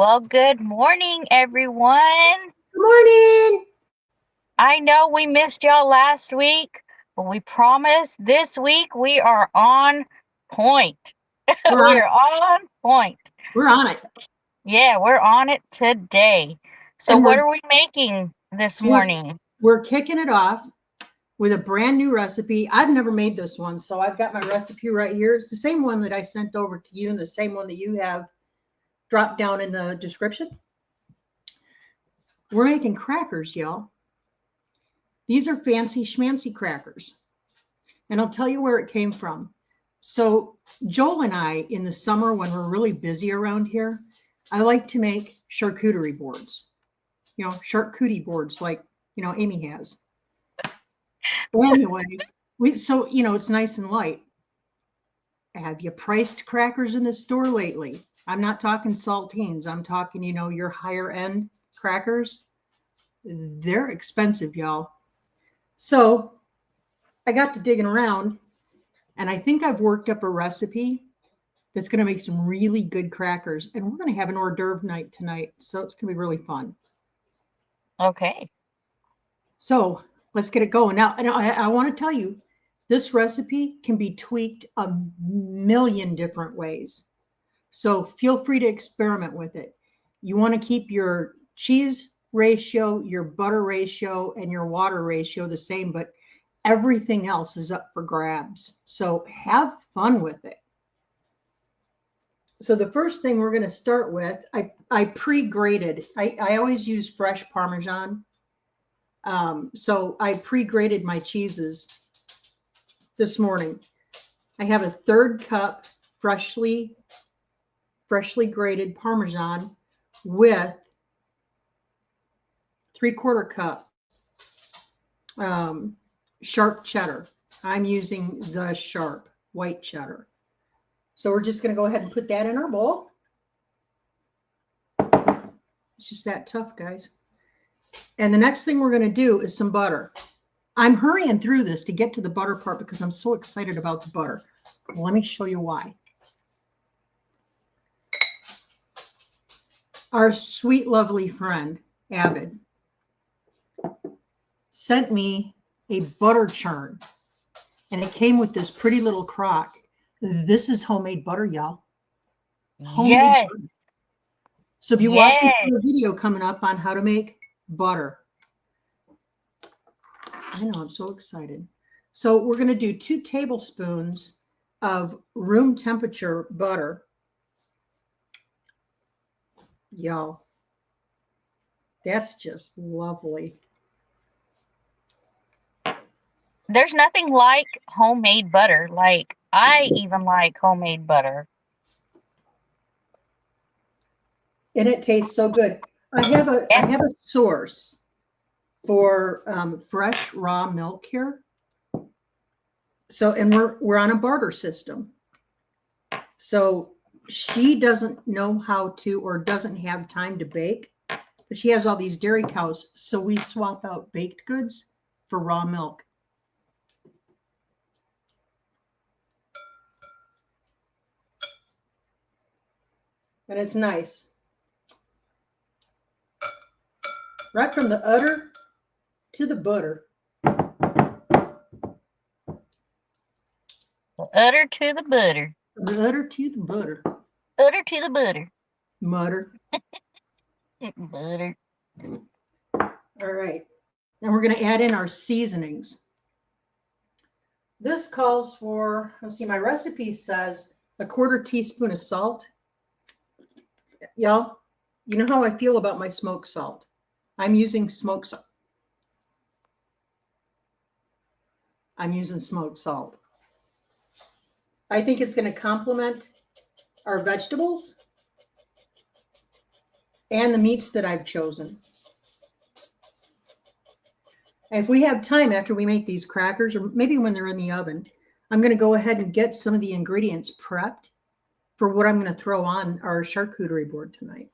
Well, good morning, everyone. Good morning. I know we missed y'all last week, but we promise this week we are on point. We're on We it. are on point. We're on it. Yeah, we're on it today. So, And what we're are we making this we're morning? we're kicking it off with a brand new recipe. I've never made this one, so I've got my recipe right here. It's the same one that I sent over to you and the same one that you have dropped down in the description. We're making crackers, y'all. These are fancy schmancy crackers. And I'll tell you where it came from. So Joel and I, in the summer when we're really busy around here, I like to make charcuterie boards. Charcuterie boards like, Amy has. Well, anyway, it's nice and light. Have you priced crackers in the store lately? I'm not talking saltines. I'm talking, your higher end crackers. They're expensive, y'all. So I got to digging around and I think I've worked up a recipe that's going to make some really good crackers. And we're going to have an hors d'oeuvre night tonight. So it's going to be really fun. Okay. So let's get it going. Now, and I want to tell you, this recipe can be tweaked a million different ways. So feel free to experiment with it. You want to keep your cheese ratio, your butter ratio, and your water ratio the same, but everything else is up for grabs. So have fun with it. So the first thing we're going to start with, I pre-grated. I always use fresh Parmesan. So I pre-grated my cheeses this morning. I have a third cup freshly grated Parmesan with 3/4 cup sharp cheddar. I'm using the sharp white cheddar. So we're just going to go ahead and put that in our bowl. It's just that tough, guys. And the next thing we're going to do is some butter. I'm hurrying through this to get to the butter part because I'm so excited about the butter. Let me show you why. Our sweet, lovely friend, Avid, sent me a butter churn. And it came with this pretty little crock. This is homemade butter, y'all. Homemade Yes. butter. So be watching Yes. for a video coming up on how to make butter. I know, I'm so excited. So we're going to do 2 tablespoons of room temperature butter. Y'all, that's just lovely. There's nothing like homemade butter. Like, I even like homemade butter. And it tastes so good. I have a source for fresh raw milk here. So, and we're on a barter system. So she doesn't know how to or doesn't have time to bake, but she has all these dairy cows. So we swap out baked goods for raw milk. And it's nice. Right from the udder to the butter. The udder to the butter. The udder to the butter. Udder to the butter. Mutter. Butter. All right. Then we're going to add in our seasonings. This calls for, let's see, my recipe says 1/4 teaspoon of salt. Y'all, you know how I feel about my smoked salt. I'm using smoked salt. I'm using smoked salt. I think it's going to complement our vegetables and the meats that I've chosen. And if we have time after we make these crackers, or maybe when they're in the oven, I'm going to go ahead and get some of the ingredients prepped for what I'm going to throw on our charcuterie board tonight.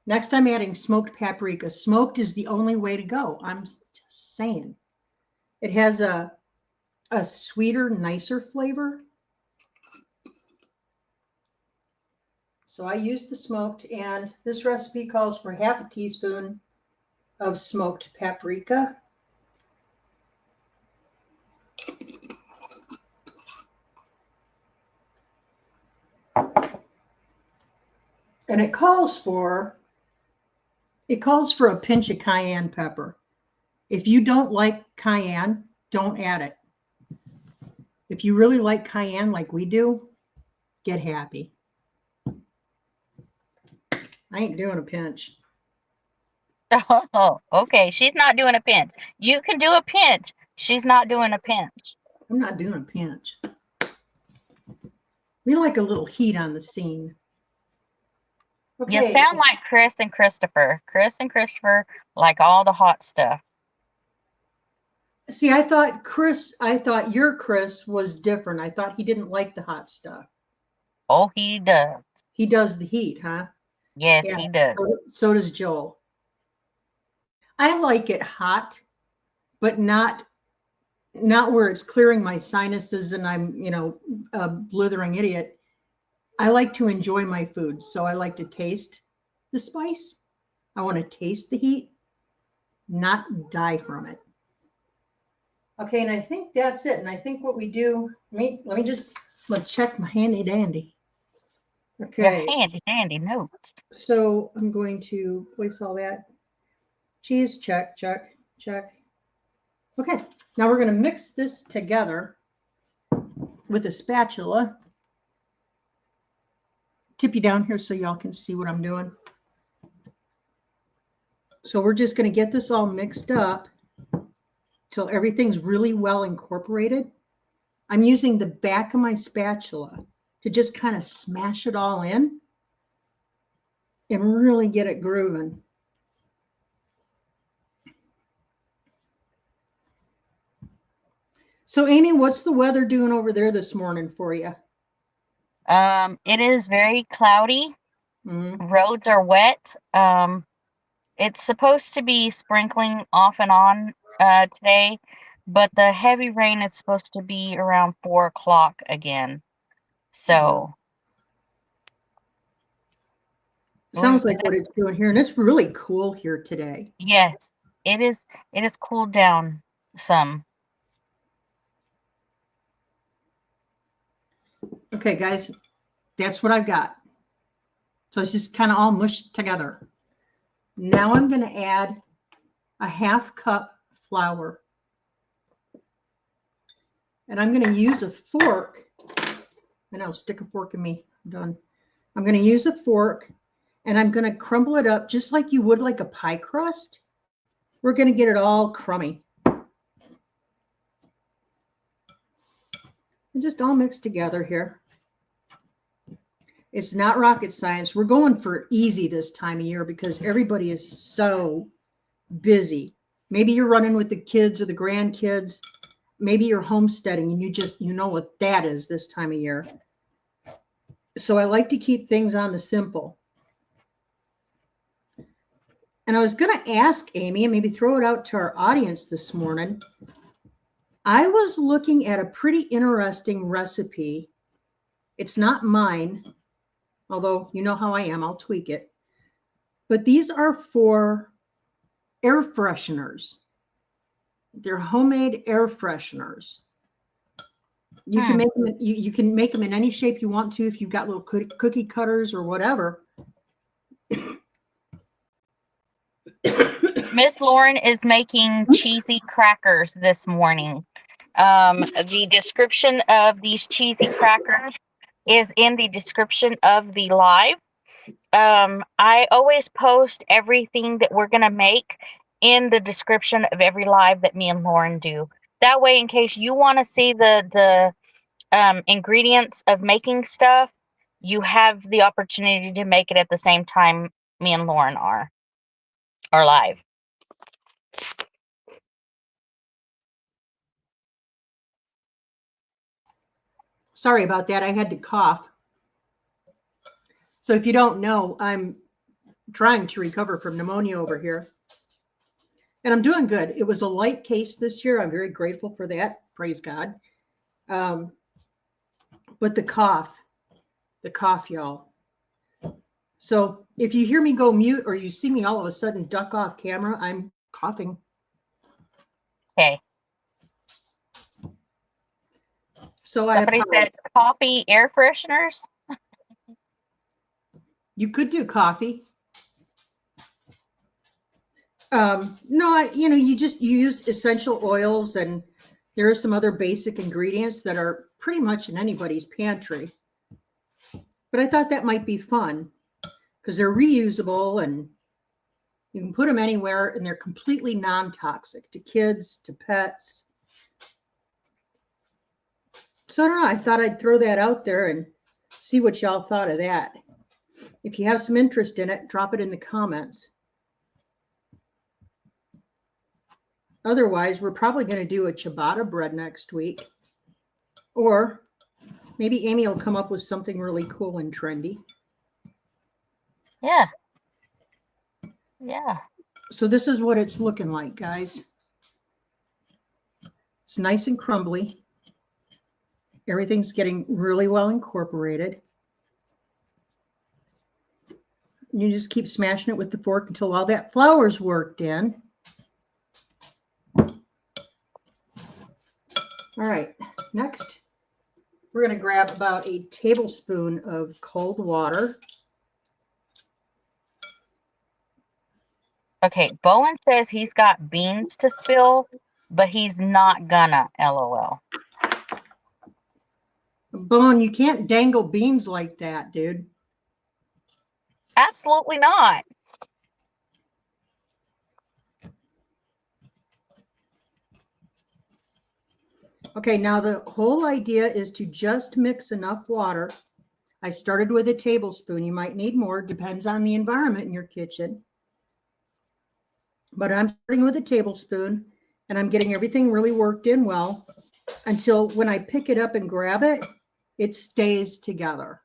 Next, I'm adding smoked paprika. Smoked is the only way to go. I'm just saying. It has a sweeter, nicer flavor. So I use the smoked, and this recipe calls for half a teaspoon of smoked paprika. And it calls for a pinch of cayenne pepper. If you don't like cayenne, don't add it. If you really like cayenne like we do, get happy. I ain't doing a pinch. Oh, okay. She's not doing a pinch. You can do a pinch. She's not doing a pinch. I'm not doing a pinch. We like a little heat on the scene. You Okay. sound like Chris and Christopher. Chris and Christopher like all the hot stuff. See, I thought your Chris was different. I thought he didn't like the hot stuff. Oh, he does. He does the heat, huh? Yes, Yeah, he does. so does Joel. I like it hot, but not where it's clearing my sinuses and I'm, a blithering idiot. I like to enjoy my food, so I like to taste the spice. I want to taste the heat, not die from it. Okay, and I think that's it. And I think what we do, let me just check my handy dandy. Okay. Your handy dandy notes. So I'm going to place all that. Cheese, check, check, check. Okay, now we're going to mix this together with a spatula. Tip you down here so y'all can see what I'm doing. So we're just going to get this all mixed up till everything's really well incorporated. I'm using the back of my spatula to just kind of smash it all in and really get it grooving. So Amy, what's the weather doing over there this morning for you? It is very cloudy. Mm-hmm. Roads are wet. It's supposed to be sprinkling off and on today, but the heavy rain is supposed to be around 4 o'clock again. So Sounds like what it's doing here, and it's really cool here today. yes, it is. It has cooled down some. Okay, guys, that's what I've got. So it's just kind of all mushed together. Now I'm going to add a half cup flour. And I'm going to use a fork. And I'll stick a fork in me. I'm done. I'm going to use a fork and I'm going to crumble it up just like you would like a pie crust. We're going to get it all crummy. And just all mixed together here. It's not rocket science. We're going for easy this time of year because everybody is so busy. Maybe you're running with the kids or the grandkids. Maybe you're homesteading and you know what that is this time of year. So I like to keep things on the simple. And I was going to ask Amy and maybe throw it out to our audience this morning. I was looking at a pretty interesting recipe. It's not mine, although you know how I am, I'll tweak it. But these are for air fresheners. They're homemade air fresheners. You can make them. You can make them in any shape you want to if you've got little cookie cutters or whatever. Miss Lauren is making cheesy crackers this morning. The description of these cheesy crackers is in the description of the live. I always post everything that we're going to make in the description of every live that me and Lauren do. That way, in case you want to see the ingredients of making stuff, you have the opportunity to make it at the same time me and Lauren are live. Sorry about that. I had to cough. So if you don't know, I'm trying to recover from pneumonia over here. And I'm doing good. It was a light case this year. I'm very grateful for that. Praise God. But the cough, y'all. So if you hear me go mute or you see me all of a sudden duck off camera, I'm coughing. Okay. So Somebody said coffee air fresheners. You could do coffee. No, you use essential oils, and there are some other basic ingredients that are pretty much in anybody's pantry. But I thought that might be fun because they're reusable and you can put them anywhere, and they're completely non-toxic to kids, to pets. So I don't know. I thought I'd throw that out there and see what y'all thought of that. If you have some interest in it, drop it in the comments. Otherwise, we're probably going to do a ciabatta bread next week. Or maybe Amy will come up with something really cool and trendy. Yeah. Yeah. So this is what it's looking like, guys. It's nice and crumbly. Everything's getting really well incorporated. You just keep smashing it with the fork until all that flour's worked in. All right, next, we're going to grab about a tablespoon of cold water. Okay, Bowen says he's got beans to spill, but he's not gonna, LOL. Bowen, you can't dangle beans like that, dude. Absolutely not. Okay, now the whole idea is to just mix enough water. I started with a tablespoon. You might need more, depends on the environment in your kitchen. But I'm starting with a tablespoon, and I'm getting everything really worked in well until when I pick it up and grab it, it stays together.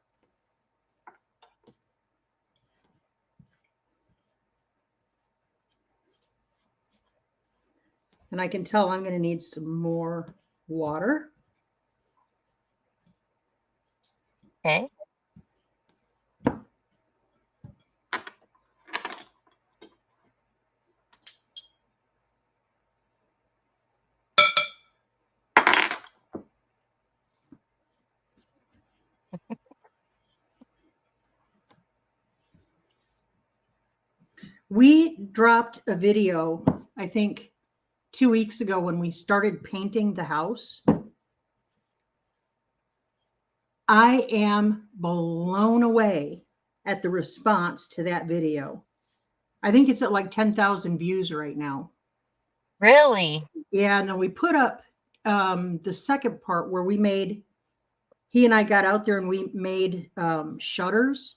And I can tell I'm going to need some more water. Okay. We dropped a video, I think 2 weeks ago when we started painting the house. I am blown away at the response to that video. I think it's at like 10,000 views right now. Really? Yeah, and then we put up the second part where he and I got out there and we made shutters.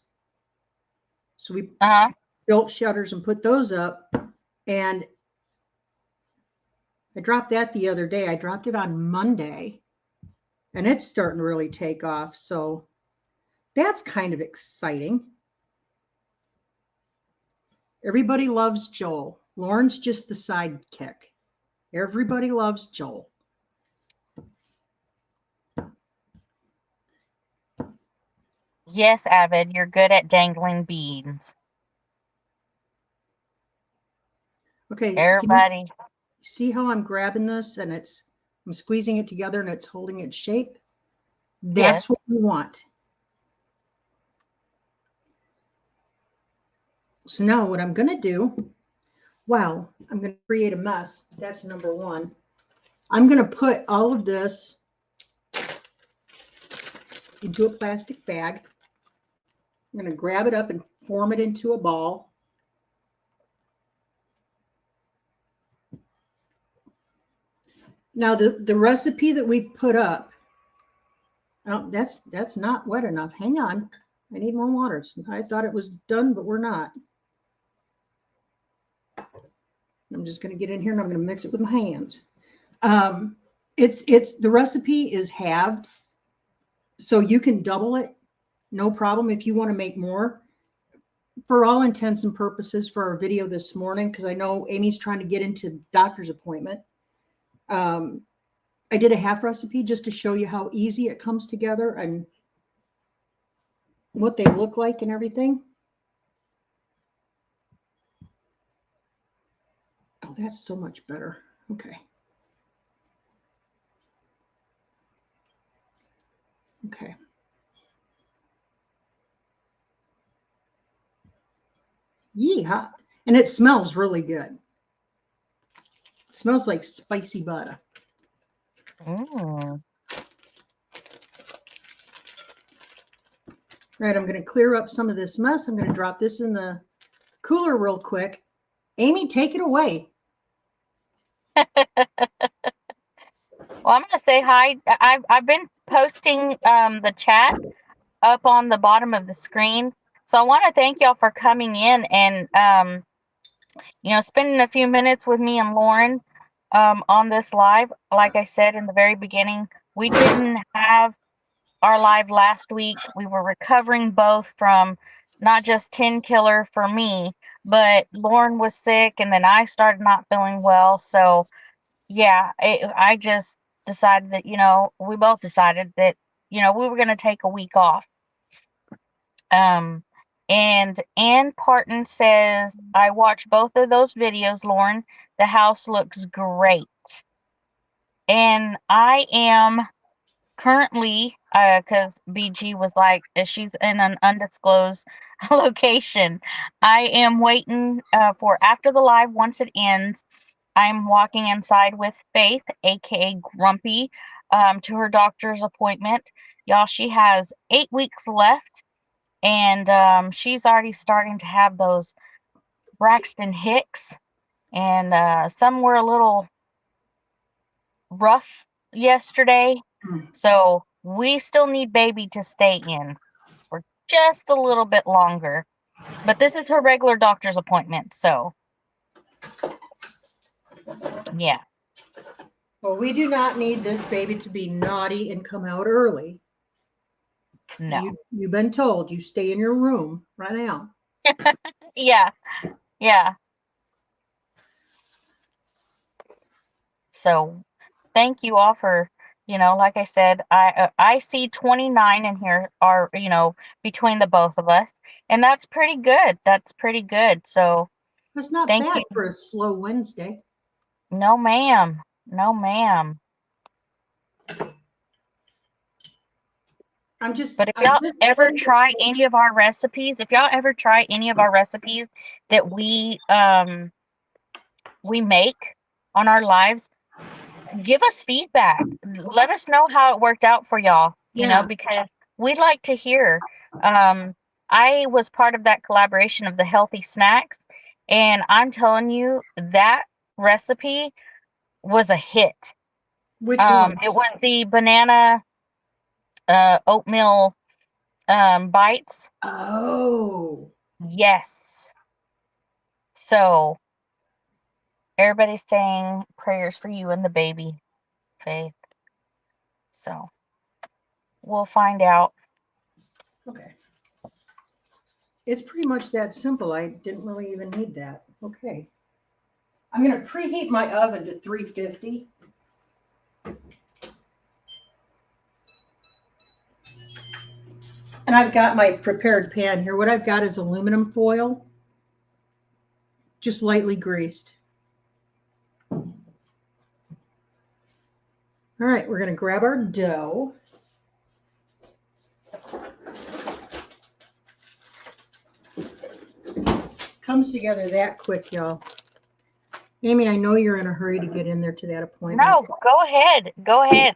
So we built shutters and put those up. And I dropped that the other day. I dropped it on Monday. And it's starting to really take off. So that's kind of exciting. Everybody loves Joel. Lauren's just the sidekick. Everybody loves Joel. Yes, Avid, you're good at dangling beans. Okay. Everybody. See how I'm grabbing this and I'm squeezing it together and it's holding its shape? That's what we want. So now what I'm going to do, I'm going to create a mess. That's number one. I'm going to put all of this into a plastic bag. I'm going to grab it up and form it into a ball. Now the recipe that we put up, oh, that's not wet enough. Hang on. I need more water. I thought it was done, but we're not. I'm just going to get in here and I'm going to mix it with my hands. It's the recipe is halved, so you can double it, no problem if you want to make more. For all intents and purposes, for our video this morning, because I know Amy's trying to get into doctor's appointment, I did a half recipe just to show you how easy it comes together and what they look like and everything. Oh, that's so much better. Okay. Okay. Yeehaw. And it smells really good. It smells like spicy butter. Mm. All right, I'm going to clear up some of this mess. I'm going to drop this in the cooler real quick. Amy, take it away. Well, I'm gonna say hi. I've been posting the chat up on the bottom of the screen. So I want to thank y'all for coming in and spending a few minutes with me and Lauren on this live. Like I said in the very beginning, we didn't have our live last week. We were recovering both from not just Tin Killer for me, but Lauren was sick and then I started not feeling well. So yeah, I just decided that, we both decided that, we were going to take a week off. And Ann Parton says, I watched both of those videos, Lauren. The house looks great. And I am currently, because BG was like, she's in an undisclosed location. I am waiting for after the live, once it ends, I'm walking inside with Faith, aka Grumpy, to her doctor's appointment. Y'all, she has 8 weeks left, and she's already starting to have those Braxton Hicks, and some were a little rough yesterday. So we still need baby to stay in for just a little bit longer. But this is her regular doctor's appointment, so yeah. Well, we do not need this baby to be naughty and come out early. No. You've been told you stay in your room right now. Yeah. Yeah. So thank you all for, like I said, I see 29 in here are, between the both of us, and that's pretty good. That's pretty good. So That's not thank bad you. for a slow Wednesday. No, ma'am. No, ma'am. But if y'all ever try any of our recipes, that we make on our lives, give us feedback. Let us know how it worked out for y'all, because we'd like to hear. I was part of that collaboration of the healthy snacks, and I'm telling you, that recipe was a hit. Which one? It was the banana oatmeal bites. Oh. Yes. So everybody's saying prayers for you and the baby, Faith. So we'll find out. Okay. It's pretty much that simple. I didn't really even need that. Okay. I'm going to preheat my oven to 350. And I've got my prepared pan here. What I've got is aluminum foil, just lightly greased. All right, we're going to grab our dough. Comes together that quick, y'all. Amy, I know you're in a hurry to get in there to that appointment. No, go ahead. Go ahead.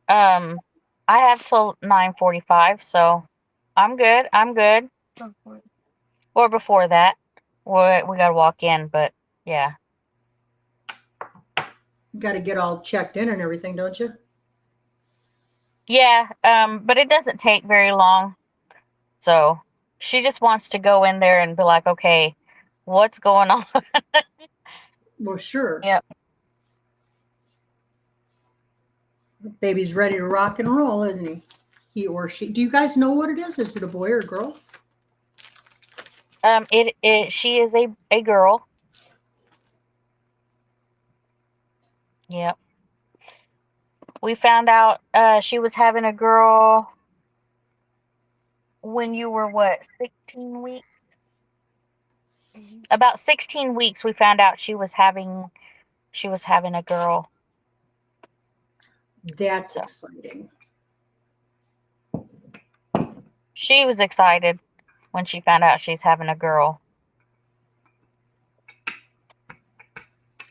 I have till 9:45, so I'm good. I'm good. Or before that. We gotta walk in, but yeah. You got to get all checked in and everything, don't you? Yeah, but it doesn't take very long. So she just wants to go in there and be like, okay, what's going on? Well, sure. Yep. Baby's ready to rock and roll, isn't he? He or she. Do you guys know what it is? Is it a boy or a girl? She is a girl. Yep. We found out she was having a girl when you were what, 16 weeks? about 16 weeks, we found out she was having a girl. That's So exciting. she was excited when she found out she's having a girl.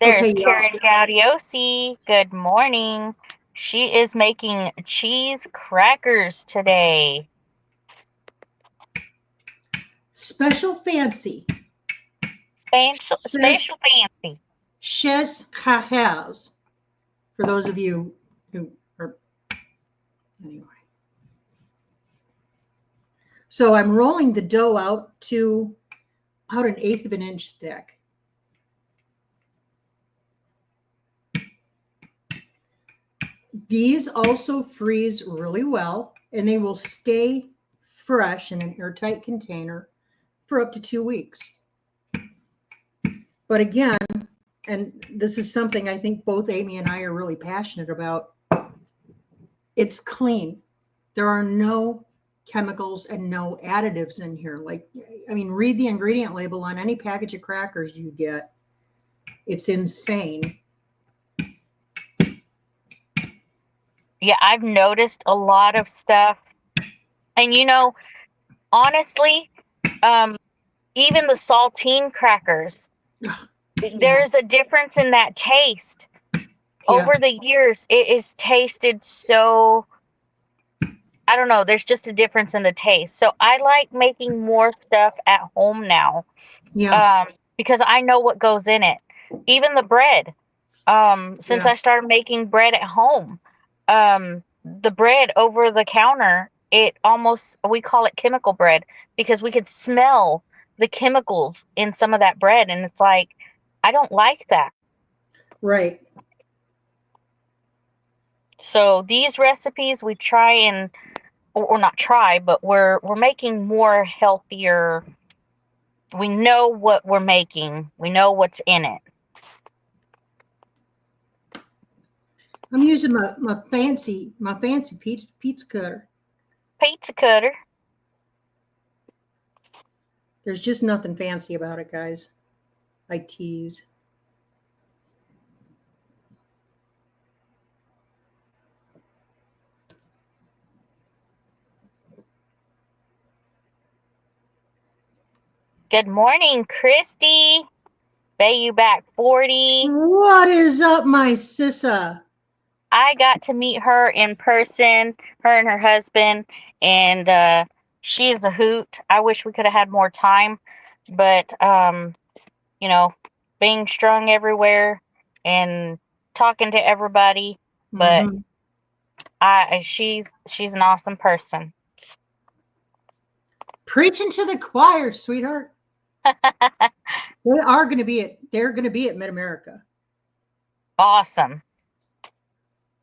There's Okay, y'all. Karen Gaudiosi. Good morning. She is making cheese crackers today. Special fancy. Special fancy. Chez Cajers. For those of you who are, anyway. So I'm rolling the dough out to about 1/8 of an inch thick. These also freeze really well, and they will stay fresh in an airtight container for up to 2 weeks. But again, and this is something I think both Amy and I are really passionate about, it's clean. There are no chemicals and no additives in here. Like, I mean, read the ingredient label on any package of crackers you get. It's insane. Yeah, I've noticed a lot of stuff. And honestly, even the saltine crackers, Yeah, there's a difference in that taste. yeah, Over the years, it is tasted so, I don't know, there's just a difference in the taste. So I like making more stuff at home now, yeah, because I know what goes in it. Even the bread. Since yeah. I started making bread at home, the bread over the counter, we call it chemical bread because we could smell the chemicals in some of that bread. And it's like, I don't like that. Right. So these recipes we try and, or not try, but we're making more healthier. We know what we're making. We know what's in it. I'm using my fancy pizza cutter. Pizza cutter. There's just nothing fancy about it, guys. I tease. Good morning, Christy. Bayou back 40. What is up, my sissa? I got to meet her in person, her and her husband, and she is a hoot. I wish we could have had more time, but you know, being strung everywhere and talking to everybody, but Mm-hmm. she's an awesome person. Preaching to the choir, sweetheart. They are going to be at. They're going to be at Mid America. Awesome.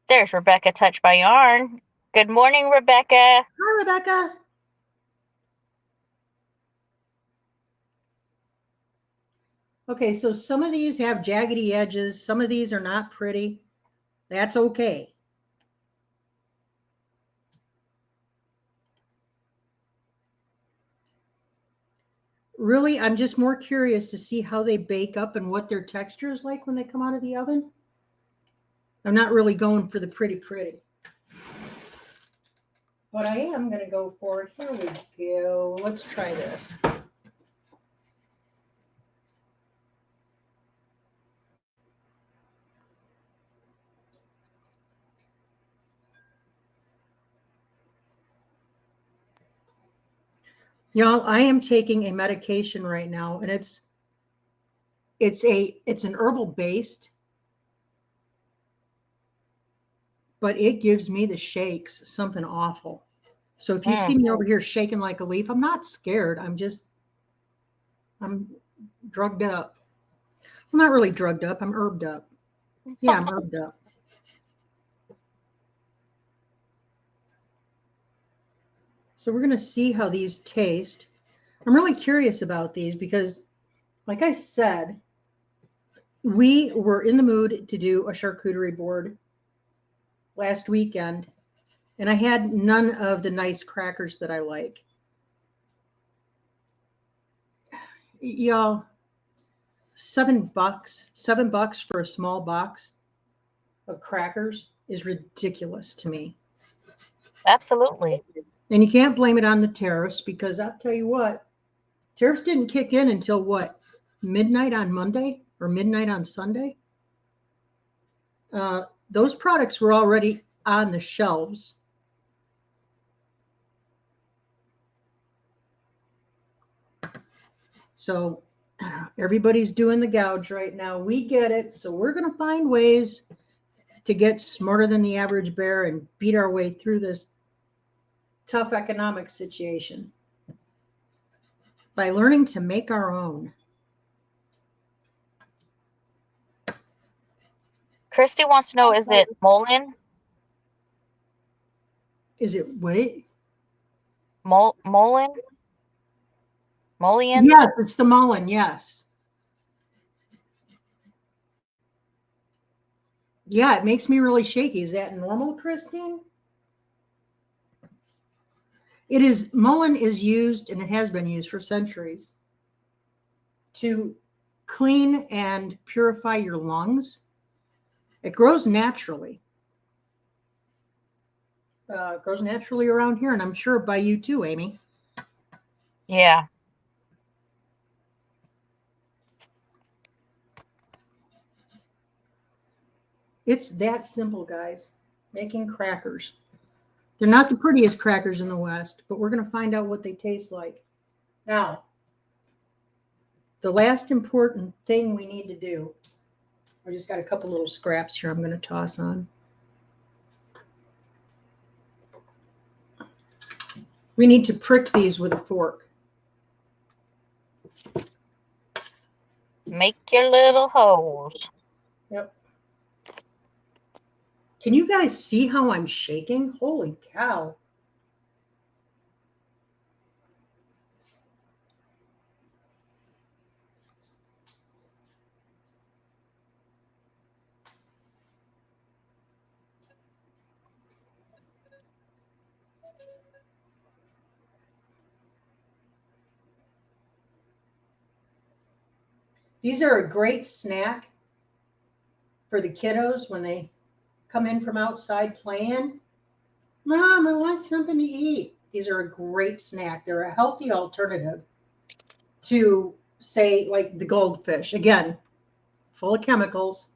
There's Rebecca Touched by Yarn. Good morning, Rebecca. Hi, Rebecca. Okay, so some of these have jaggedy edges. Some of these are not pretty. That's okay. Really, I'm just more curious to see how they bake up and what their texture is like when they come out of the oven. I'm not really going for the pretty. But I am going to go for it. Here we go. Let's try this. Y'all, I am taking a medication right now, and it's an herbal based, but it gives me the shakes, something awful. So if you see me over here shaking like a leaf, I'm not scared. I'm drugged up. I'm not really drugged up. I'm herbed up. Yeah, I'm herbed up. So we're going to see how these taste. I'm really curious about these because, like I said, we were in the mood to do a charcuterie board last weekend, and I had none of the nice crackers that I like. Y'all, $7. $7 for a small box of crackers is ridiculous to me. Absolutely. And you can't blame it on the tariffs, because I'll tell you what, tariffs didn't kick in until what, midnight on Monday or midnight on Sunday? Those products were already on the shelves. So everybody's doing the gouge right now. We get it. So we're going to find ways to get smarter than the average bear and beat our way through this tough economic situation by learning to make our own. Christy wants to know, is it Mullen? Is it wait? Mullen? Mullion? Yes, it's the Mullen, yes. Yeah, it makes me really shaky. Is that normal, Christine? It is. Mullen is used, and it has been used for centuries, to clean and purify your lungs. It grows naturally. It grows naturally around here, and I'm sure by you too, Amy. Yeah. It's that simple, guys. Making crackers. They're not the prettiest crackers in the West, but we're going to find out what they taste like. Now, the last important thing we need to do, I just got a couple little scraps here I'm going to toss on. We need to prick these with a fork. Make your little holes. Yep. Can you guys see how I'm shaking? Holy cow. These are a great snack for the kiddos when they come in from outside playing. Mom, I want something to eat. These are a great snack. They're a healthy alternative to, say, like the goldfish. Again, full of chemicals.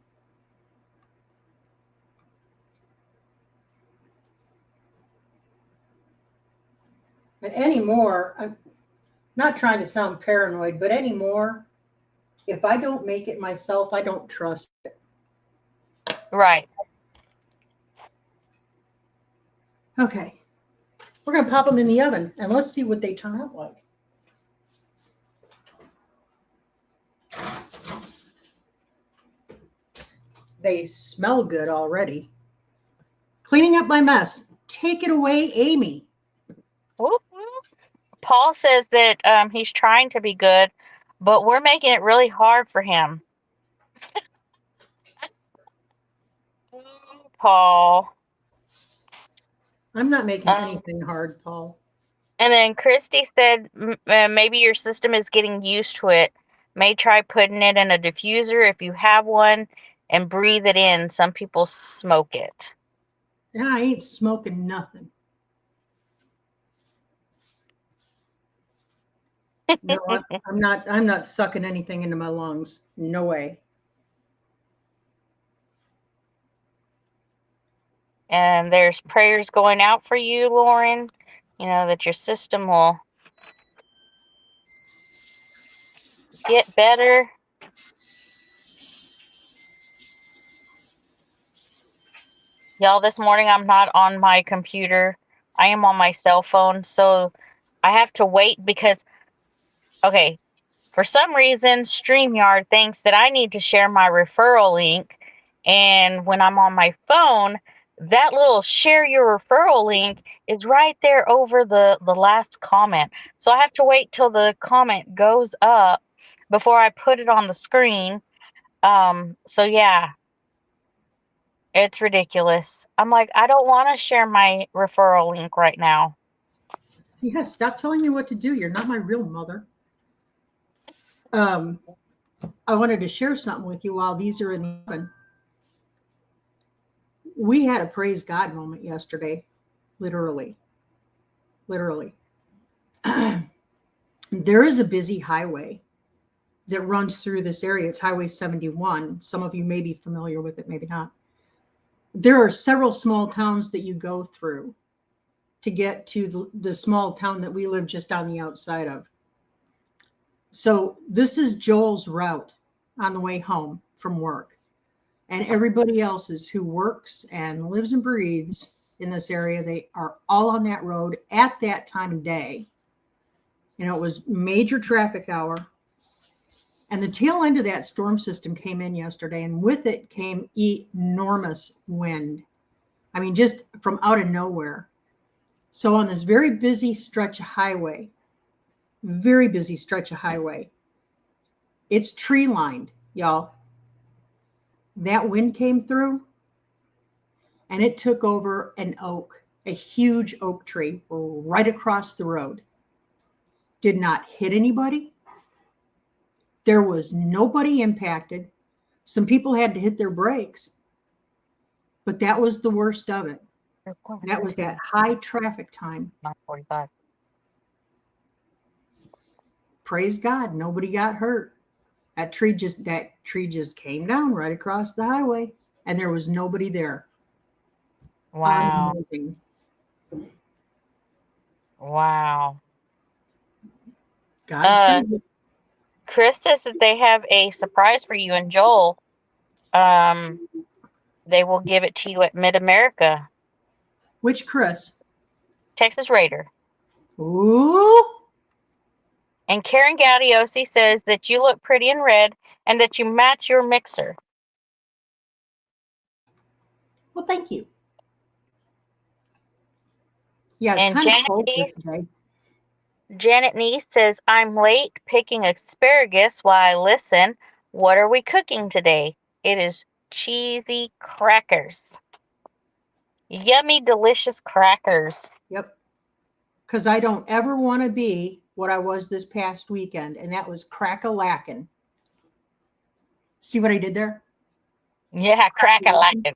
But anymore, I'm not trying to sound paranoid, but anymore, if I don't make it myself, I don't trust it. Right. Okay. We're going to pop them in the oven, and let's see what they turn out like. They smell good already. Cleaning up my mess. Take it away, Amy. Whoop, whoop. Paul says that he's trying to be good, but we're making it really hard for him. Paul. I'm not making anything hard, Paul. And then Christy said maybe your system is getting used to it. May try putting it in a diffuser if you have one and breathe it in. Some people smoke it. Yeah, I ain't smoking nothing. No, I'm not sucking anything into my lungs. No way. And there's prayers going out for you, Lauren. You know, that your system will get better. Y'all, this morning I'm not on my computer. I am on my cell phone. So I have to wait because, okay, for some reason, StreamYard thinks that I need to share my referral link. And when I'm on my phone, that little share your referral link is right there over the last comment. So I have to wait till the comment goes up before I put it on the screen. So yeah, it's ridiculous. I'm like, I don't want to share my referral link right now. Yeah, stop telling me what to do. You're not my real mother. I wanted to share something with you while these are in the oven. We had a praise God moment yesterday, literally. Literally. There is a busy highway that runs through this area. It's Highway 71. Some of you may be familiar with it, maybe not. There are several small towns that you go through to get to the small town that we live just on the outside of. So this is Joel's route on the way home from work. And everybody else's who works and lives and breathes in this area, they are all on that road at that time of day. You know, it was major traffic hour. And the tail end of that storm system came in yesterday, and with it came enormous wind. I mean, just from out of nowhere. So on this very busy stretch of highway, it's tree lined, y'all. That wind came through and it took over an oak, a huge oak tree right across the road. Did not hit anybody. There was nobody impacted. Some people had to hit their brakes, but that was the worst of it. That was that high traffic time. 9:45. Praise God, nobody got hurt. That tree just came down right across the highway, and there was nobody there. Wow. Amazing. Wow. God save it. Chris says that they have a surprise for you and Joel. They will give it to you at Mid-America. Which Chris? Texas Raider. Ooh. And Karen Gaudiosi says that you look pretty in red and that you match your mixer. Well, thank you. Yeah, it's And kind of cold here today. Janet Neese says, I'm late picking asparagus while I listen. What are we cooking today? It is cheesy crackers. Yummy, delicious crackers. Yep. Because I don't ever want to be what I was this past weekend, and that was crack-a-lackin'. See what I did there? Yeah, crack-a-lackin'.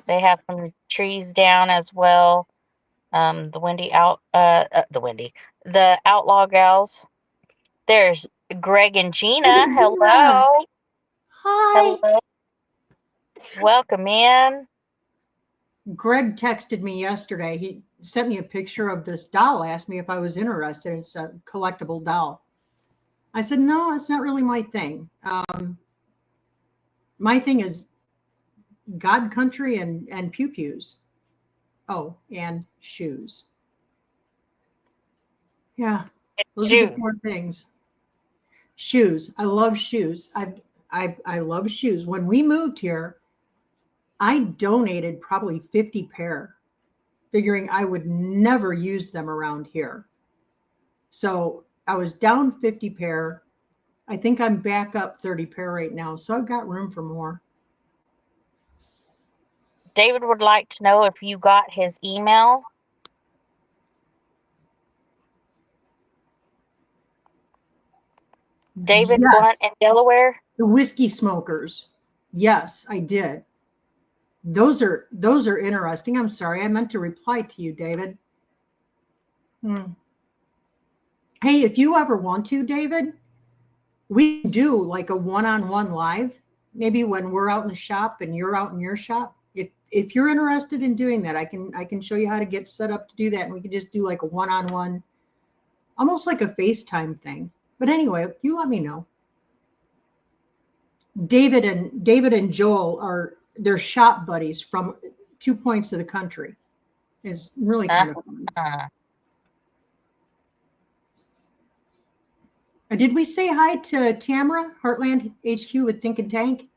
They have some trees down as well. The Outlaw Gals. There's Greg and Gina. Hello. Hi. Hello. Welcome in. Greg texted me yesterday. He sent me a picture of this doll, asked me if I was interested. It's a collectible doll. I said, no, it's not really my thing. My thing is God country and pew-pews. Oh, and shoes. Yeah, those are the four things. Shoes. I love shoes. I love shoes. When we moved here, I donated probably 50 pair, figuring I would never use them around here. So I was down 50 pair. I think I'm back up 30 pair right now. So I've got room for more. David would like to know if you got his email. David Yes. Blunt in Delaware. The whiskey smokers. Yes, I did. Those are interesting. I'm sorry. I meant to reply to you, David. Hey, if you ever want to, David, we can do like a one-on-one live, maybe when we're out in the shop and you're out in your shop. If you're interested in doing that, I can show you how to get set up to do that, and we can just do like a one-on-one, almost like a FaceTime thing. But anyway, you let me know. David and Joel they're shop buddies from 2 points of the country. It's really kind of fun. Did we say hi to Tamara, Heartland HQ with Think and Tank?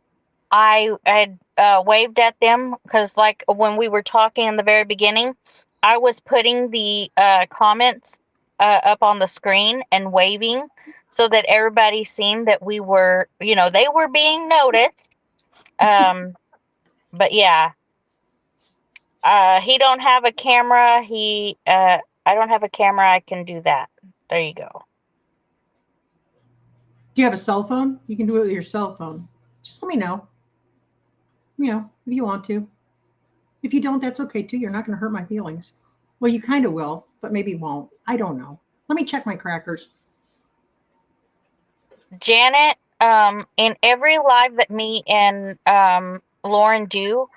I had waved at them because, like, when we were talking in the very beginning, I was putting the comments up on the screen and waving so that everybody seen that we were, they were being noticed. But yeah, he don't have a camera. I don't have a camera. I can do that. There you go. Do you have a cell phone? You can do it with your cell phone. Just let me know. If you want to. If you don't, that's okay too. You're not going to hurt my feelings. Well, you kind of will, but maybe won't. I don't know. Let me check my crackers. Janet, in every live that me and Lauren do,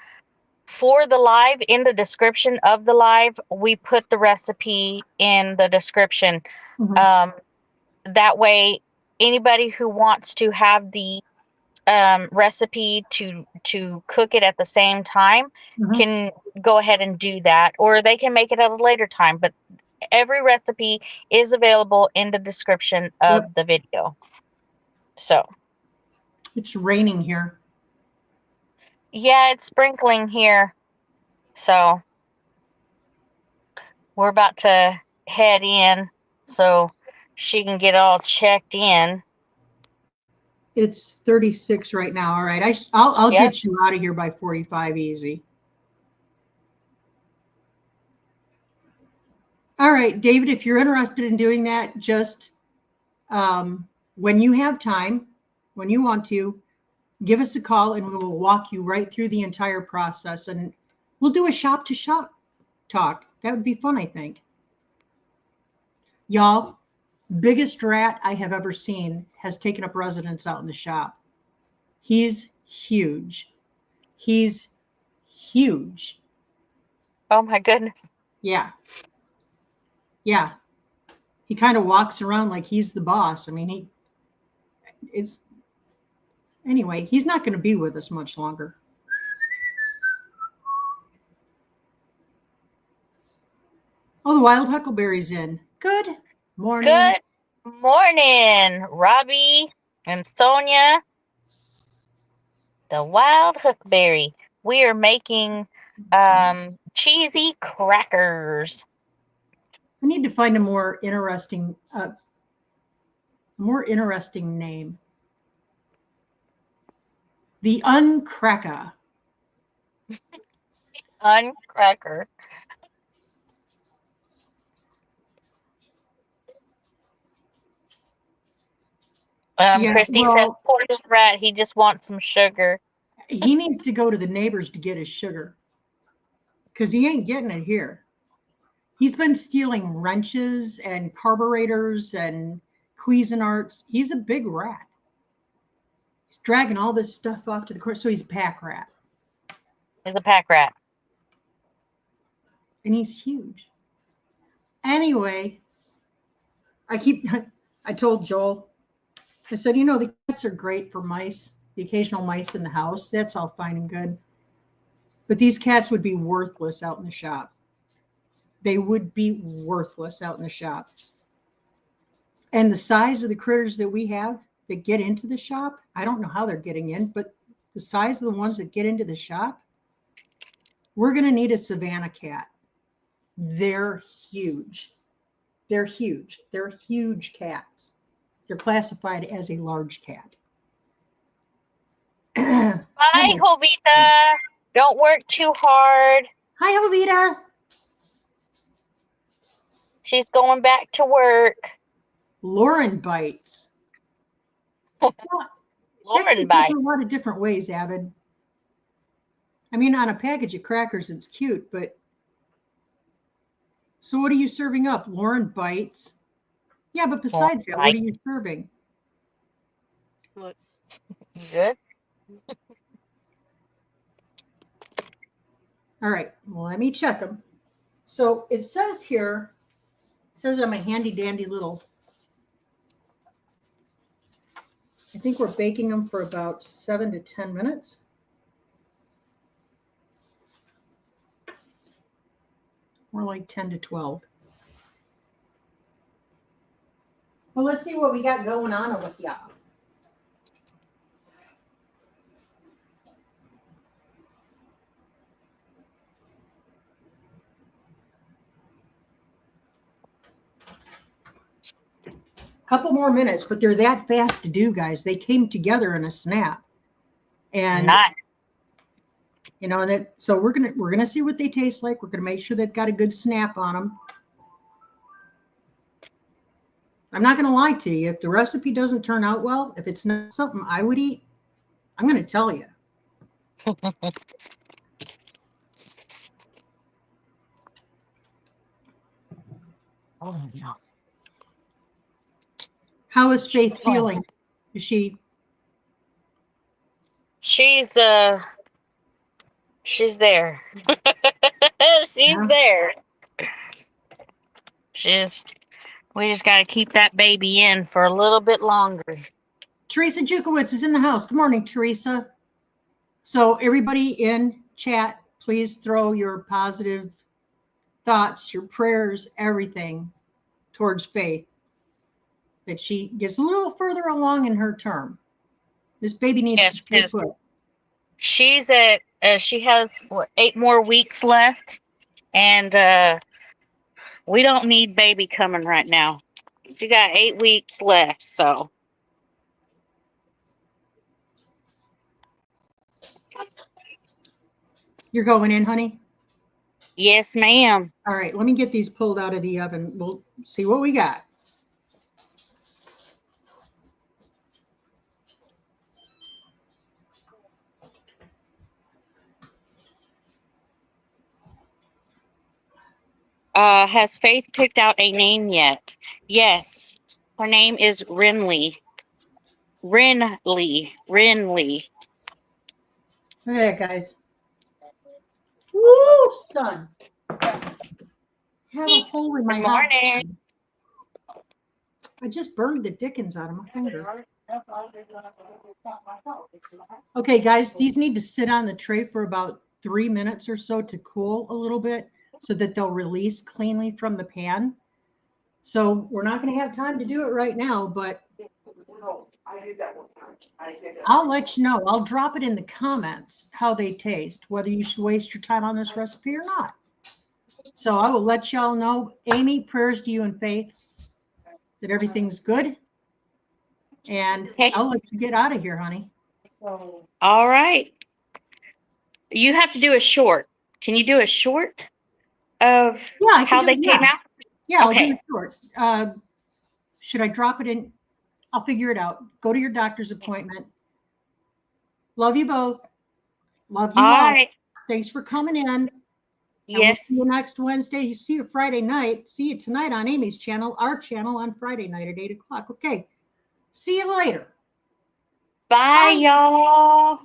for the live, in the description of the live, we put the recipe in the description. Mhm. That way, anybody who wants to have the recipe to cook it at the same time Mhm. can go ahead and do that, or they can make it at a later time. But every recipe is available in the description Yep. of the video. So, It's raining here. yeah, it's sprinkling here. So, we're about to head in so she can get all checked in. It's 36 right now. All right. I'll Yep. get you out of here by 45 easy. All right, David, if you're interested in doing that, just when you have time, when you want to, give us a call and we will walk you right through the entire process. And we'll do a shop to shop talk. That would be fun, I think. Y'all, biggest rat I have ever seen has taken up residence out in the shop. He's huge. He's huge. Oh my goodness. Yeah. Yeah. He kind of walks around like he's the boss. I mean, it's, anyway, he's not going to be with us much longer. Oh, the wild huckleberry's in. Good morning. Good morning, Robbie and Sonia. The wild hookberry. We are making cheesy crackers. I need to find a more interesting name. The Uncracker. Uncracker. Yeah, Christy said, well, poor little rat, he just wants some sugar. he needs to go to the neighbors to get his sugar because he ain't getting it here. He's been stealing wrenches and carburetors and Cuisinarts. He's a big rat. He's dragging all this stuff off to the court. So he's a pack rat. He's a pack rat. And he's huge. Anyway, I told Joel, I said, the cats are great for mice, the occasional mice in the house. That's all fine and good. But these cats would be worthless out in the shop. They would be worthless out in the shop. And the size of the critters that we have that get into the shop, I don't know how they're getting in, but the size of the ones that get into the shop, we're going to need a Savannah cat. They're huge. They're huge. They're huge cats. They're classified as a large cat. Hi, Jovita. Don't work too hard. Hi, Jovita. She's going back to work. Lauren bites. Lauren bites. A lot of different ways, Avid. I mean, on a package of crackers, it's cute, but so what are you serving up? Lauren bites. Yeah, but besides that, what are you serving? Good. All right, well, let me check them. So it says here, I'm a handy dandy little. I think we're baking them for about 7 to 10 minutes. More like 10 to 12. Well, let's see what we got going on with y'all. Couple more minutes, but they're that fast to do, guys. They came together in a snap. And nice. So we're gonna see what they taste like. We're gonna make sure they've got a good snap on them. I'm not going to lie to you. If the recipe doesn't turn out well, if it's not something I would eat, I'm going to tell you. Oh no. How is Faith feeling? Is she? She's there. She's there. We just got to keep that baby in for a little bit longer. Teresa Jukowitz is in the house. Good morning, Teresa. So everybody in chat, please throw your positive thoughts, your prayers, everything towards Faith, that she gets a little further along in her term. This baby needs to stay put. She's at, she has 8 more weeks left, and we don't need baby coming right now. She got 8 weeks left, so. You're going in, honey? Yes, ma'am. All right, let me get these pulled out of the oven. We'll see what we got. Has Faith picked out a name yet? Yes. Her name is Renly. Renly. Look at that, guys. Woo, son. Have a hole in my morning. I just burned the dickens out of my finger. Okay, guys, these need to sit on the tray for about 3 minutes or so to cool a little bit so that they'll release cleanly from the pan. So we're not going to have time to do it right now, but I'll let you know. I'll drop it in the comments how they taste, whether you should waste your time on this recipe or not. So I will let y'all know. Amy, prayers to you and Faith that everything's good. And I'll let you get out of here, honey. All right. You have to do a short. Can you do a short of how they came out? Yeah, okay. I'll do a short. Should I drop it in? I'll figure it out. Go to your doctor's appointment. Love you both. Love you all. Right. Thanks for coming in. Yes. And we'll see you next Wednesday. You see you Friday night. See you tonight on Amy's channel, our channel on Friday night at 8 o'clock. Okay. See you later. Bye. Y'all.